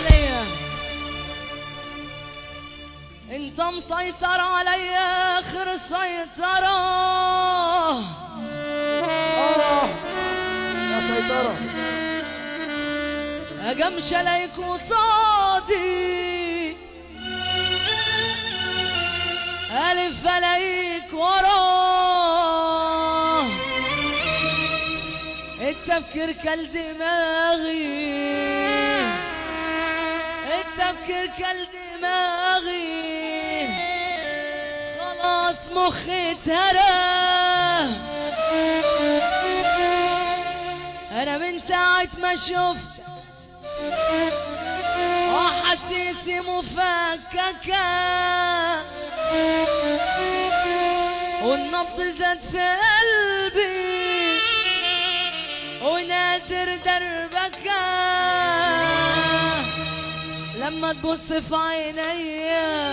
عسلية. انت مسيطر علي اخر السيطرة. يا سيطرة اجمش عليك وصادي الف عليك وراه. التفكير كالدماغي، التفكير كالدماغي، خلاص مخي اتهرى. انا من ساعة ما شفت احاسيسي مفككة والنبض زاد في قلبي ونازر دربكة. لما تبص في عينيا،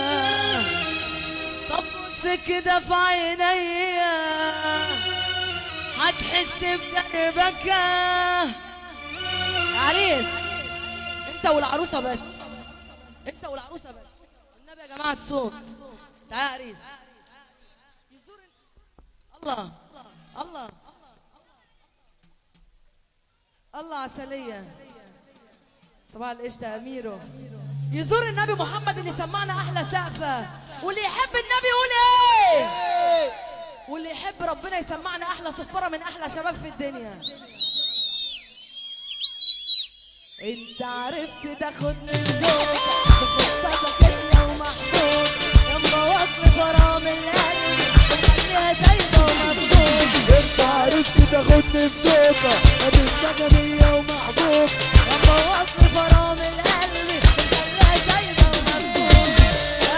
طب بص كده في عينيا هتحس بدربكة. عريس انت والعروسة بس، انت والعروسة بس والنبي يا جماعة الصوت. تعال يا عريس. يزور الله الله الله عسلية. صباح القشطة أميرو. يزور النبي محمد اللي سمعنا أحلى سقفة، واللي يحب النبي يقول إيه؟ واللي يحب ربنا يسمعنا أحلى صفارة من أحلى شباب في الدنيا. انت عرفت تاخدني بذوقك بخطتك انت ومحبوب، يما وصل فرام القلب وخليها سايبه ومفقود. انت عرفت تاخدني بذوقك هتنسى غنية ومحبوب، يما وصل فرام القلب وخليها سايبه ومفقود.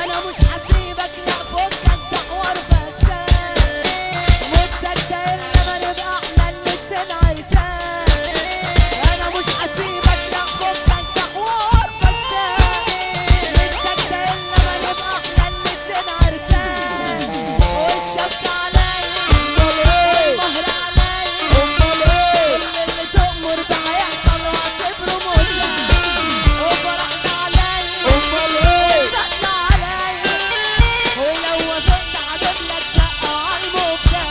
انا مش هسيبك لا فكك ده حوار فكسان، مش ساكته الا ما نبقى احنا الاتنين عرسان. انا مش هسيبك لا فكك ده حوار فكسان، مش ساكته الا ما نبقى احنا الاتنين عرسان. والشبكه عليا والمهر عليا، كل اللي تؤمر بهيحصل واعتبره مسلم. وفرحنا عليا وصدقنا عليا، ولو وافقت هجيبلك شقه عالمفتاح.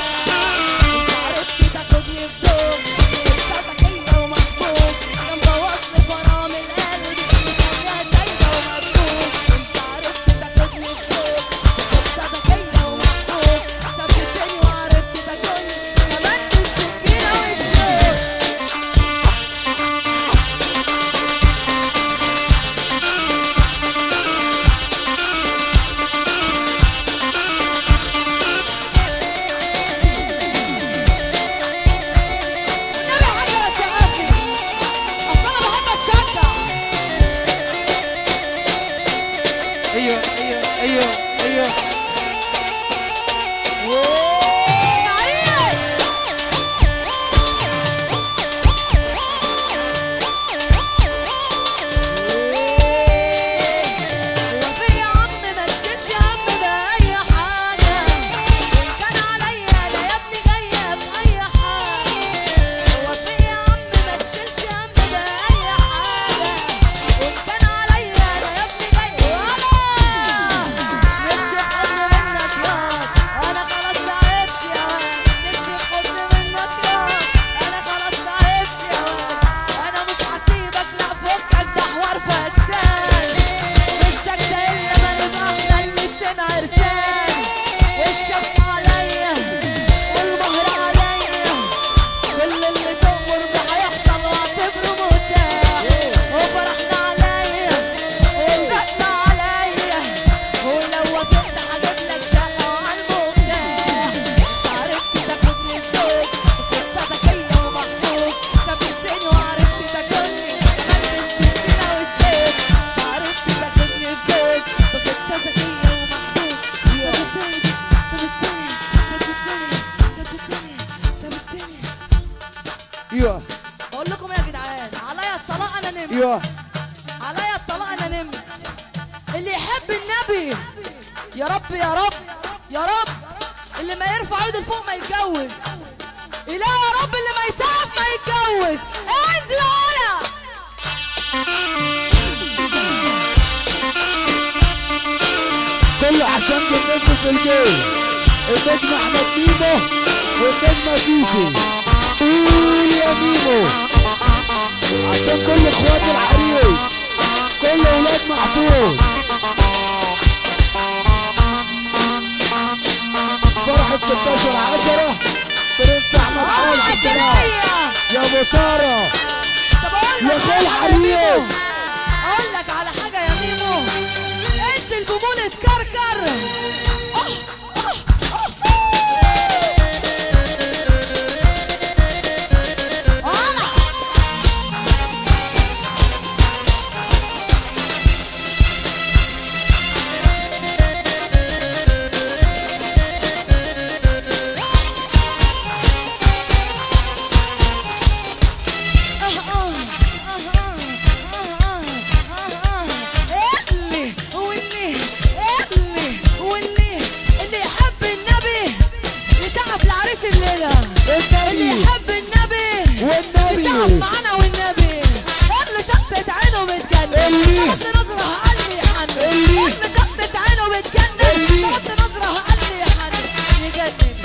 انت عرفت تاخدني بذوق احساسك هي ومحبوب، ده مبوظلي فرام القلب وخليها سايبه ومفقود. انت عرفت تاخدني بذوق احساسك هي ومحبوب، ثبتني وعرفت تاكلني كمان بالسكينه والشوك. والنبي يا حاجه ما توقفني، اصل انا بحب اتشجع. ايوه ايوه ايوه ايوه. يا عريس وفي يا عم ما تشيلش هم بأي حاجة، وإن كان عليا أنا يا ابني جاية بأي حاجة. وفي يا عم ما تشيلش هم بأي حاجة، وإن كان عليا أنا يا ابني جاية. ولا نفسي في حضن منك يا أنا خلاص تعبت يا نفسي في حضن منك يا أنا خلاص تعبت يا أنا مش هسيبك لا فكك ده حوار فكسان، مش ساكتة إلا ما نبقى إحنا الاتنين عرسان. والشبكة عليا والمهر عليا، كل اللي تؤمر بهيحصل واعتبره متاح. وفرحنا عليا وصدقنا عليا، ولو وافقت هجيبلك شقة وعالمفتاح. انت عرفت تاخدني بذوق بخطتك هي ومحبوب، ثبتني وعرفت تاكلني كمان بالسكينة والشوك. انت عرفت تاخدني بذوق بخطتك هي ومحبوب، ثبتني ثبتني ثبتني ثبتني. ايوه بقول لكم يا جدعان عليا الطلاق انا نمت، ايوه. عليا الطلاق انا نمت. اللي يحب النبي يا رب يا رب يا رب، اللي ما يرفع ايده لفوق ما يتجوز. إله يا رب اللي ما يسقف ما يتجوز. انزل هنا في الجيش النجم احمد ميمو والنجمة زيزي. قول يا ميمو عشان كل اخوات العريس كل ولاد محفوظ. فرحة 16/10 برنس احمد علي السلام يا ابو ساره طب اقول يا لك خال على ميمو، عريس. اقول لك على حاجه يا ميمو، انت البمول تكركر. اللي يحب النبي يسقف معانا والنبي، اللي شطت عينه بتجنن غض نظره قلبي يحنن، اللي شطت عينه بتجنن غض نظره قلبي يحنن، يجنن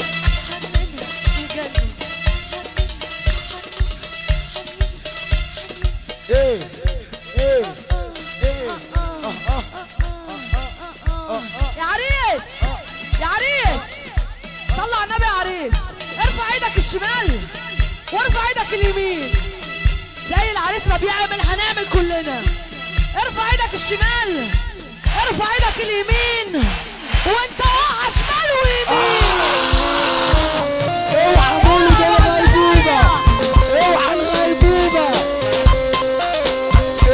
حنن يجنن ايه ايه ايه يا عريس يا عريس صلى على النبي يا عريس، ارفع ايدك الشمال وارفع ايدك اليمين زي العريس ما بيعمل هنعمل كلنا. ارفع ايدك الشمال ارفع ايدك اليمين وانت واقع شمال ويمين. اوعى تقول ده الغيبوبة، اوعى الغيبوبة،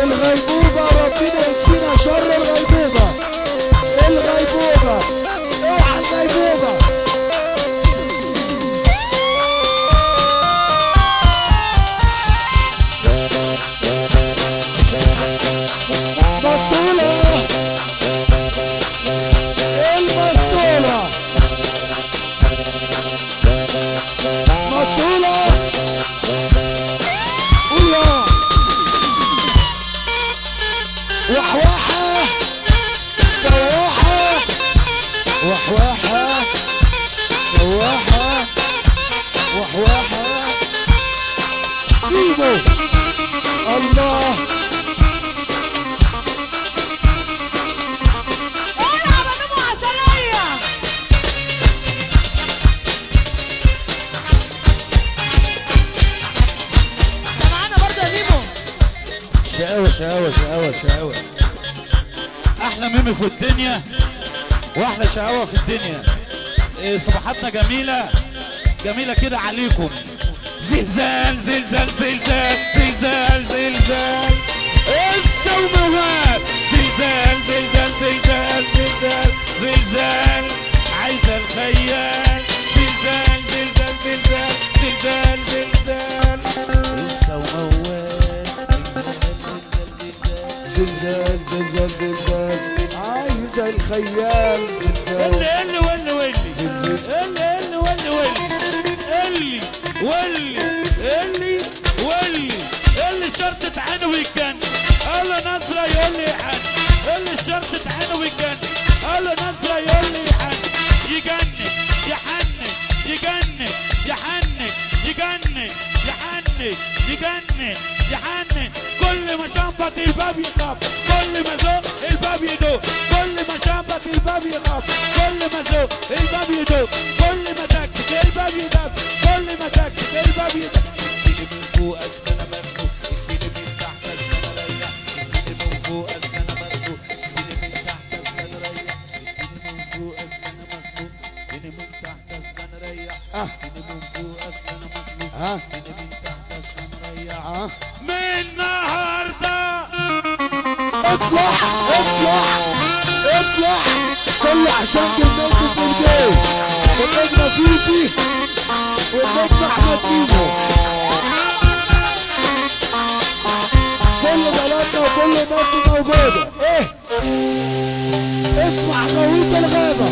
الغيبوبة ربنا يكفينا شر الغيبوبة، الغيبوبة اوعى الغيبوبة. مسؤولة المسؤولة مسؤولة ويا وحواحة سواحة وحواحة سواحة وحواحة ميمو الله العب يا ميمو عسلية. انت معانا برضه يا ميمو. شقاوة شقاوة شقاوة شقاوة، أحلى ميمي في الدنيا وأحلى شقاوة في الدنيا. إيه صباحاتنا جميلة جميلة كده عليكم. زلزال زلزال زلزال زلزال زلزال السوموات، زلزال زلزال زلزال زلزال زلزال عايزة الخيال، زلزال زلزال زلزال زلزال زلزال السوموات، زلزال زلزال زلزال عايزة الخيال زلزال اللي واللي واللي اللي اللي واللي واللي اللي اللي شرطة عينه ويتجنن، قال له نصرة يقول لي يحن، اللي شرطة عينه ويتجنن، قال له نصرة يقول لي يحن، يجنن يحنن يجنن يحنن يجنن يحنن يجنن يحنن، كل ما شنبط الباب يخاف، كل ما زق الباب يدق، كل ما شنبط الباب يخاف، كل ما زق الباب يدق، كل ما تكتك الباب يدق، كل ما تكتك الباب يدق. اديني من فوق اصل انا مخنوق، اديني من تحت اصل انا ريح، اديني من فوق اصل انا مخنوق، اديني من تحت اصل انا ريح، اديني من فوق اصل انا مخنوق، اديني من تحت اصل انا ريح، اديني من فوق اصل انا مخنوق، اديني من تحت اصل انا ريح. من النهارده اطلع اطلع اطلع كله عشان الناس في الجيش والنجمة فيفي والنجمة احمد ميمو، كل بلدنا وكل الناس موجودة. ايه اسمع غويط الغابة،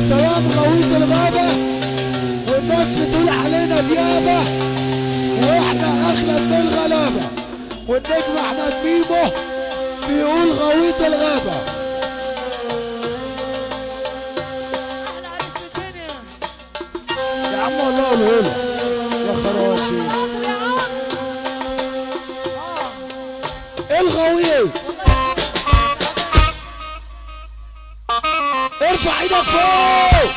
سلام غويط الغابة، والناس بتقول علينا ديابة واحنا اغلب من الغلابة، والنجم احمد ميمو بيقول غويط الغابة. قوله له يا خراشي. الغويط ارفع ايدك فوق.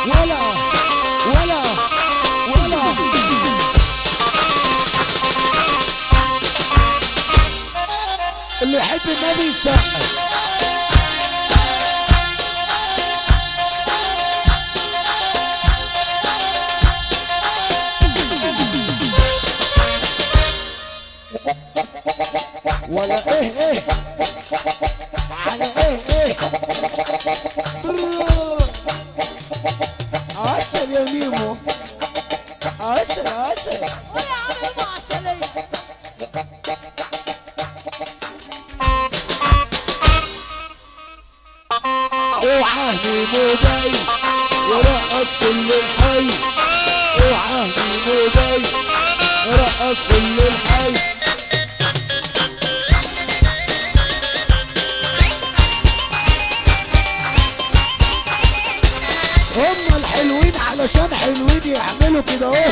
ولا ولا ولا اللي يحب النبي يسقف. ولا ايه على ايه عسل يا ميمو عسل عسل. ولا عامل معسلية. اوعى ميمو جاي يرقص كل الحي. اوعى ميمو جاي يرقص كل الحي. هما الحلوين علشان حلوين يعملوا كده اهو،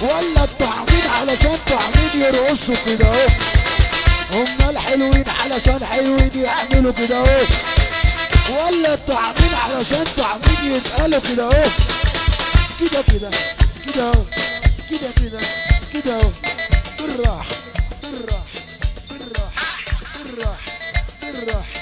ولا الطعمين علشان طعمين يرقصوا كده اهو. هما الحلوين علشان حلوين يعملوا كده اهو، ولا الطعمين علشان طعمين يتقالوا كده اهو. كده كده كده اهو كده كده كده اهو. بالراحة بالراحة بالراحة بالراحة بالراحة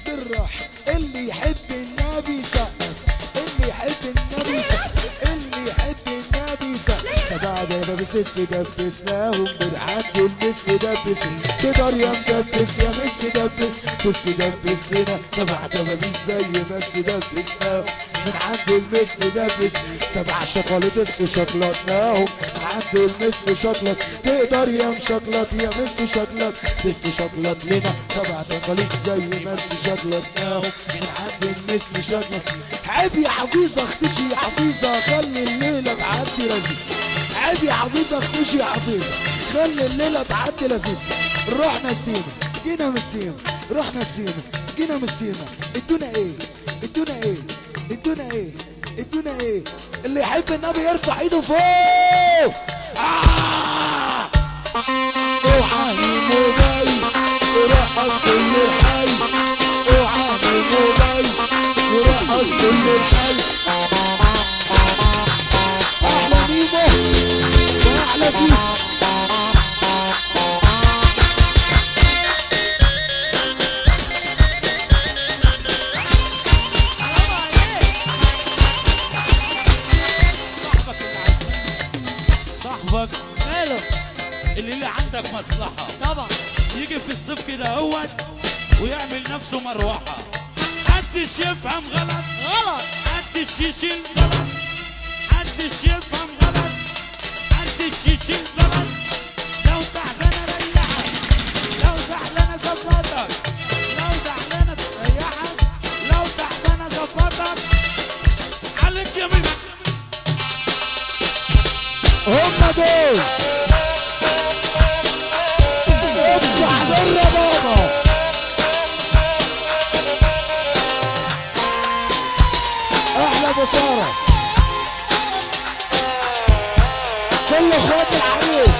بالراحة. اللي يحب النبي يسقف. اللي يحب النبي يسقف. اللي يحب النبي يسقف. سبع دبابيس استدبسناهم بنعدي المس دبس. تقدر يا مدبس يا مس دبس تستدبس لنا. سبع دبابيس زي ما استدبسناهم بنعدي المس دبس. سبع شوكولات استشكلطناهم بنعدي المس شوكلات. تقدر يا مشكلط يا مس شوكلات تستشكلط لنا. سبع شوكولات زي ما استشكلطناهم بنعدي المس شوكلات. عيب يا حفيظة اختشي يا حفيظة خلي الليلة تعدي لذيذ. عيب يا حفيظة اختشي يا حفيظة خلي الليلة تعدي لذيذ. رحنا السيما جينا من السيما. رحنا السيما جينا من السيما. ادونا ايه ادونا ايه ادونا ايه ادونا ايه. اللي يحب النبي يرفع ايده فوق. اوعى ميمو جاي يرقص كل الحي. اوعى ميمو جاي يرقص كل الحي. احلى ميمو واحلى فيك. صاحبك ماله؟ اللي عندك مصلحة طبعا. يجي في الصيف كده اهوت ويعمل نفسه مروحة. محدش يفهم غلط. غلط. محدش يشيل زلط. محدش يفهم غلط. محدش يشيل زلط. لو تعبانة ريحك. لو زعلانة ظبطك. لو زعلانة تريحك. لو تعبانة ظبطك. عليك يا مين. هم دول افتح بره بابا. احلى بصارة كل اخوات العريس.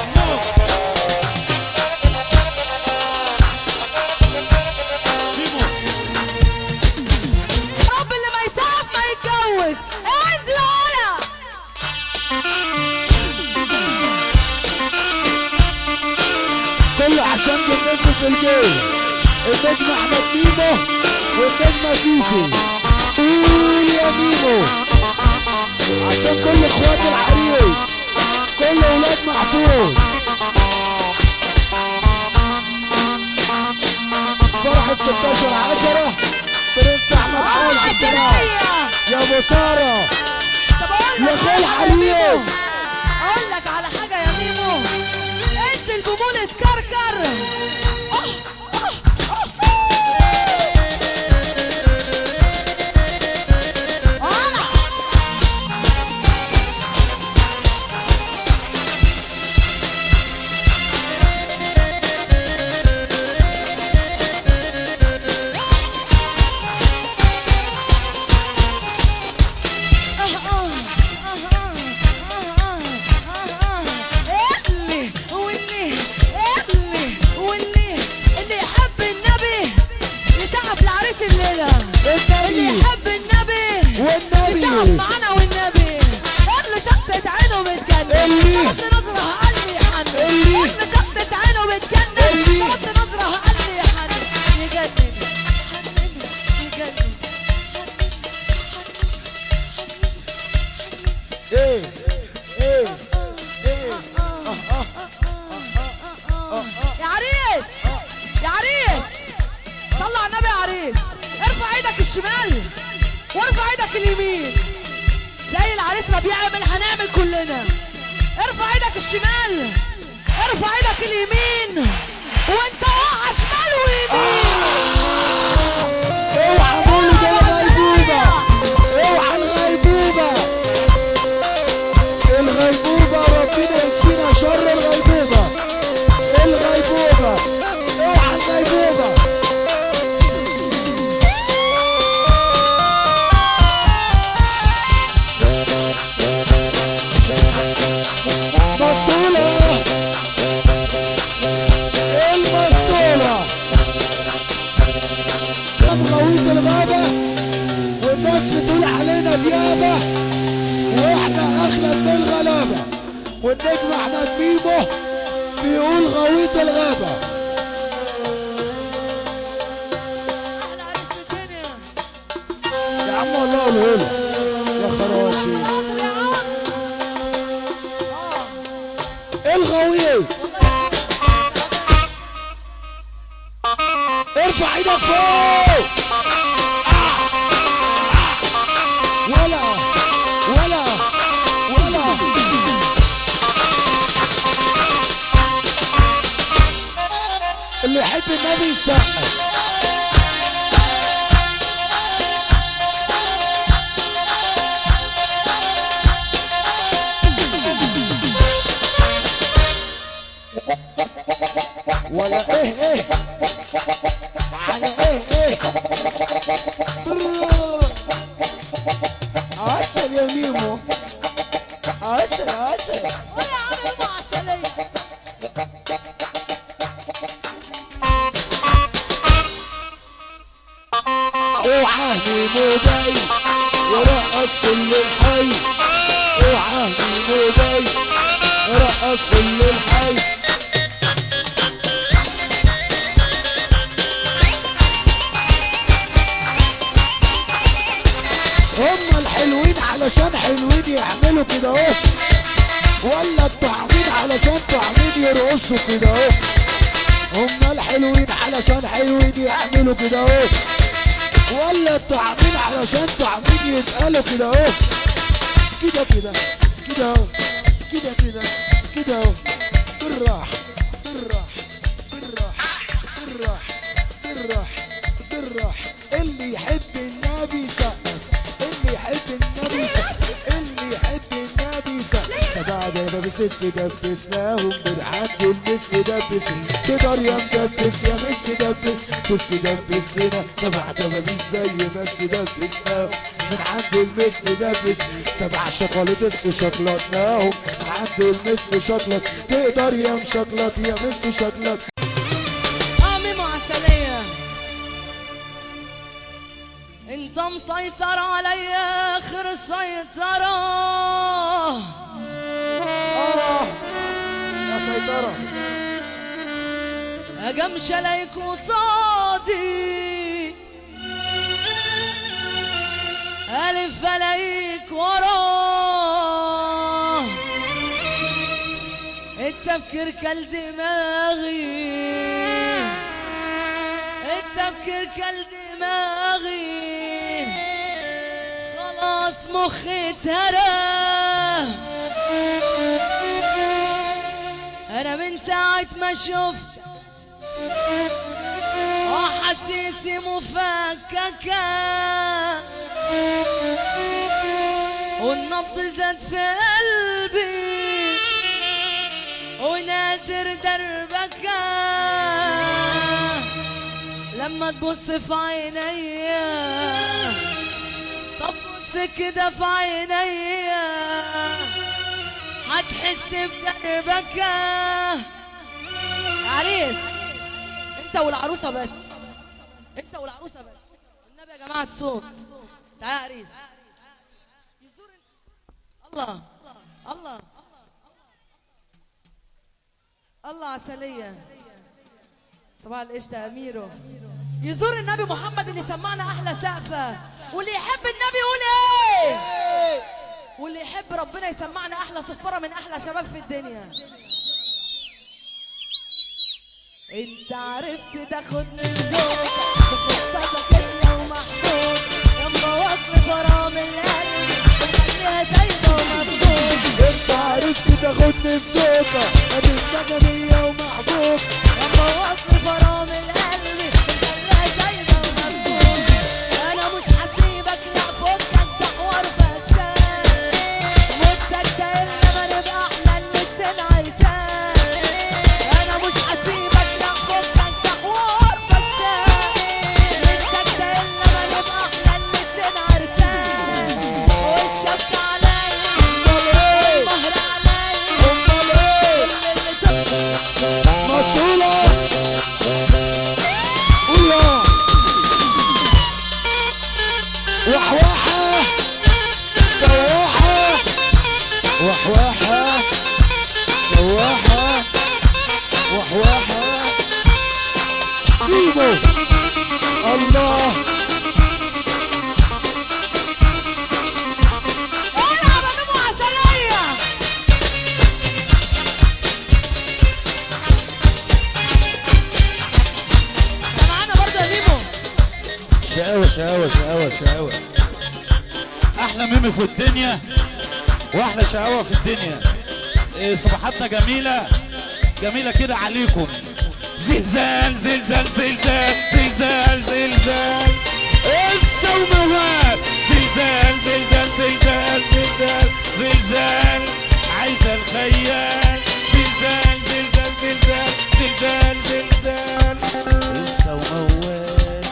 رب اللي ما يسقف ما يتجوز. انزل هنا. كله عشان بالنسبة في الجيل. النجم احمد ميمو والنجمة فيفي. قول يا ميمو عشان كل اخوات العريس كل اولاد محفوظ. فرحة 16/10 برنس احمد عوض السلام يا ابو سارة طب اقول يا لك خال حاجة يا ميمو. عريس. اقول لك على حاجه يا ميمو. انزل بمولة كركر. يقف معانا والنبي. اللي شطت عينه بتجنن طلبت نظرة قلبي يحنن. اللي شطت عينه بتجنن طلبت نظرة قلبي يحنن. يجنن حنن يجنن ايه ايه ايه يا عريس يا عريس صلى على النبي يا عريس. ارفع ايدك الشمال وارفع ايدك اليمين زي العريس ما بيعمل هنعمل كلنا. ارفع ايدك الشمال ارفع ايدك اليمين وانت واقع شمال ويمين. اوعى مولد الغيبوبة، اوعى الغيبوبة، الغيبوبة ربنا يكفينا شر الغيبوبة، الغيبوبة، اوعى الغيبوبة. مسطولة المسطولة غويط الغابة والناس بتقول علينا ديابة واحنا اغلب من الغلابة. والنجم احمد ميمو بيقول غويط الغابة. احلى عريس في الدنيا يا عم والله قوله يا خراشي يا عم. الغويط. ارفع ايدك فوق. ولا ولا ولا اللي يحب النبي يسقف. ولا ايه ايه على ايه ايه عسل يا ميمو عسل عسل. قول يا عم ام عسلية. اوعى ميمو جاي يرقص كل الحي. اوعى ميمو جاي يرقص كل الحي. هم الحلوين علشان حلوين يعملوا كده اهو، ولا الطعمين علشان طعمين يرقصوا كده اهو. هم الحلوين علشان حلوين يعملوا كده اهو، ولا الطعمين علشان طعمين يتقالوا كده اهو. كده كده كده اهو كده كده كده اهو. بالراح بالراح بالراح بالراح بالراح بالراح. اللي يحب النبي سقف، اللي يحب النبي سقف، اللي يحب النبي سقف. سبع دبابيس استدبسناهم بنعدي المس دبس. تقدر يا مدبس يا مس دبس تستدبس لنا. سبع دبابيس زي ما استدبسناهم بنعدي المس دبس. سبع شوكولات استشكلتناهم بنعدي المس شوكلت. تقدر يا مشكلت يا مس شوكلت. ميمو عسلية انت مسيطر عليا اخر السيطرة. يا سيطرة اجمش عليك قصادي الف عليك وراه. التفكير كل دماغي التفكير كل دماغي خلاص مخي اتهرى. انا من ساعة ما شفت احاسيسي مفككة والنبض زاد في قلبي ونازر دربكة. لما تبص في عينيا طب بص كده في عينيا هتحس بدربكة. عريس انت والعروسة بس، انت والعروسة بس. النبي يا جماعة الصوت. تعالى يا عريس الله الله الله عسلية. صباح القشطة أميرو. يزور النبي محمد اللي سمعنا أحلى سقفة، واللي يحب النبي يقول إيه؟ واللي يحب ربنا يسمعنا أحلى صفارة من أحلى شباب في الدنيا. انت عرفت تاخدني بجوك بخطتك انت ومحبوب، يما وصل فرام القلب وخليها سايبه ومفقود. انت عرفت تاخدني في دوكة هتنسى جمية ومحبوب، يما وصل فرام القلب وخليها سايبه ومفقود. انا مش هسيبك لا فكك ده حوار فكسان، متك ده انما نبقى احنا الاتنين عايزان. انا مش هسيبك لا فكك ده حوار فكسان، متك ده انما نبقى احنا الاتنين عرسان. والشبكة عليا والمهر عليا امال ايه اللي تبقى مسؤولة قولها وحوحة سواحة وحوحة سواحة وحوحة جيبه الله. العب يا ميمو عسلية. انت معانا برضه يا ميمو. شقاوة شقاوة شقاوة شقاوة. احلى ميمي في الدنيا واحلى شقاوة في الدنيا. إيه صباحاتنا جميلة جميلة كده عليكم. زلزال زلزال زلزال زلزال زلزال السوموات. زلزال زلزال زلزال زلزال زلزال عايزة الخيال. زلزال زلزال زلزال زلزال زلزال السوموات.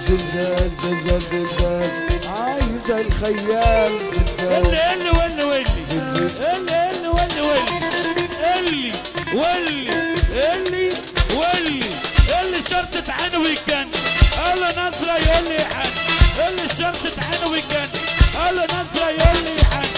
زلزال زلزال زلزال عايزة الخيال. زلزال اللي واللي واللي اللي واللي واللي اللي شرطة عينه ويتجن. قال له نصرة يقول لي يحن. اللي شرطة عينه ويتجن. قال له نصرة يقول لي يحن.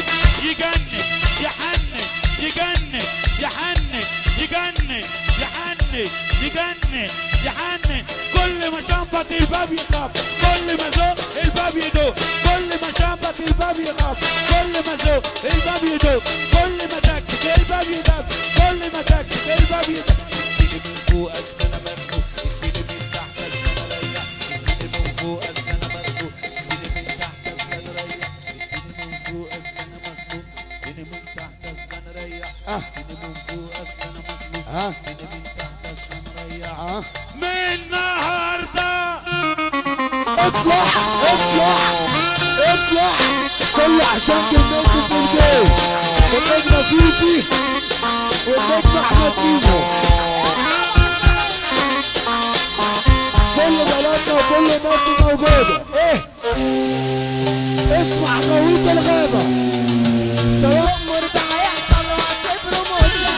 يجنن يحنن يجنن يحنن يجنن يحنن يجنن يحنن. كل ما شنبط الباب يخاف، كل ما زق الباب يدق، كل ما شنبط الباب يخاف، كل ما زق الباب يدق، كل ما تكتك الباب يدق، كل ما تكتك الباب يدق. اديني من فوق اصل انا مخنوق، اديني من تحت اصل انا ريح، اديني من فوق اصل انا مخنوق، اديني من تحت اصل انا ريح، اديني من فوق اصل انا مخنوق، اديني من تحت اصل انا ريح، اديني من فوق اصل انا مخنوق، اديني من تحت اصل انا ريح. من النهارده اطلع اطلع اطلع كله عشان تلبسوا في الجو. والنجمة فيفي والنجمة احمد ايمو، كل بلدنا وكل الناس موجودة. ايه اسمع غويط الغابة سواء مرت هيحصل واعتبره مزة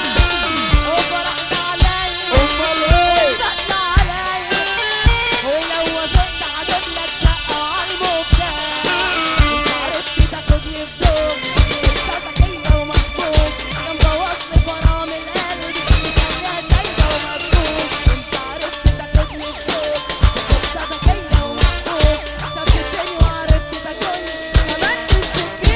وفرحت عليا امال ايه وصدقت عليا، ولو وافقت هجيب لك شقة عالمبدأ. انت عرفت تاخدني في دوب انت ذكية ومحبوب، يا مبوظني فرام القلب وخليها سايبة ومفقود. انت عرفت تاخدني في دوب انت ذكية ومحبوب، ثبتني وعرفت تاكلني كمان بالسكين.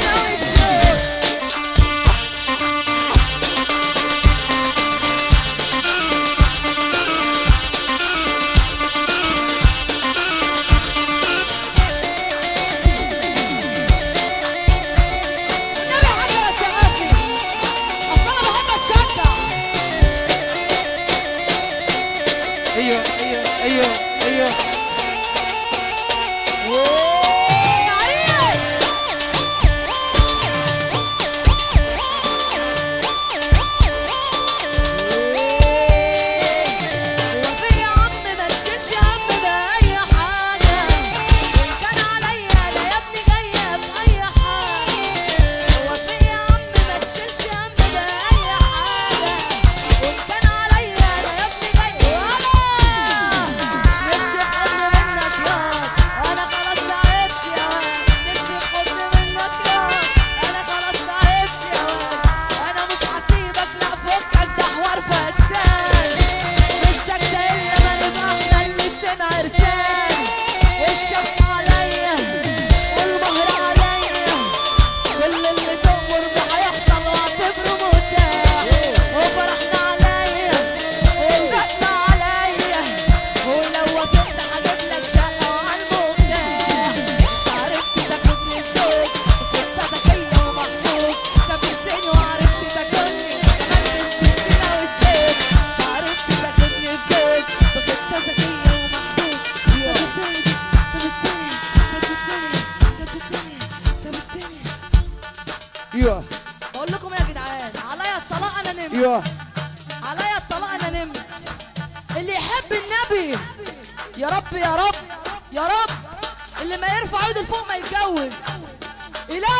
كمان. عليا الطلاق انا نمت. ايوه عليا الطلاق انا نمت. اللي يحب النبي يا رب يا رب يا رب، اللي ما يرفع ايده لفوق ما يتجوز. إله